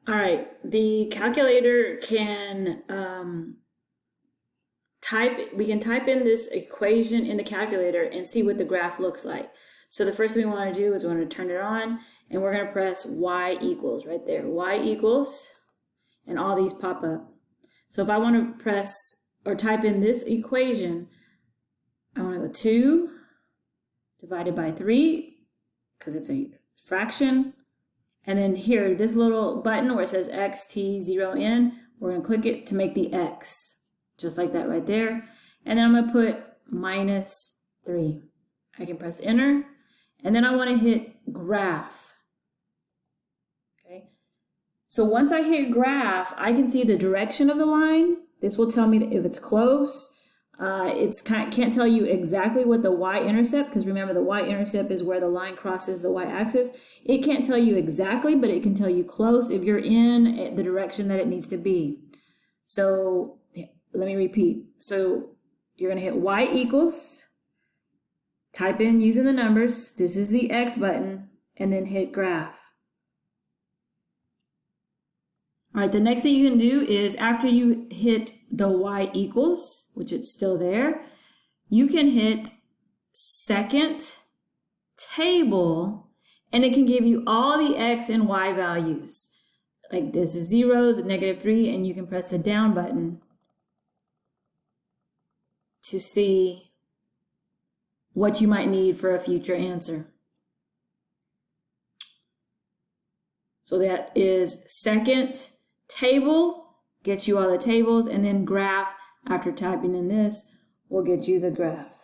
All right, the calculator can we can type in this equation in the calculator and see what the graph looks like. So the first thing we want to do is we want to turn it on, and we're going to press y equals right there. Y equals, and all these pop up. So if I want to press or type in this equation, I want to go 2 divided by 3, because it's a fraction. And then here, this little button where it says x, t, 0n, we're going to click it to make the x. Just like that right there. And then I'm going to put -3. I can press enter. And then I want to hit graph. Okay. So once I hit graph, I can see the direction of the line. This will tell me that if it's close. Can't tell you exactly what the y-intercept, because remember the y-intercept is where the line crosses the y-axis. It can't tell you exactly, but it can tell you close if you're in the direction that it needs to be. So let me repeat. So you're going to hit y equals, type in using the numbers. This is the X button, and then hit graph. All right, the next thing you can do is after you hit the y equals, which it's still there, you can hit second table, and it can give you all the X and Y values. Like this is 0, the -3, and you can press the down button to see what you might need for a future answer. So that is second table, gets you all the tables, and then graph, after typing in this, will get you the graph.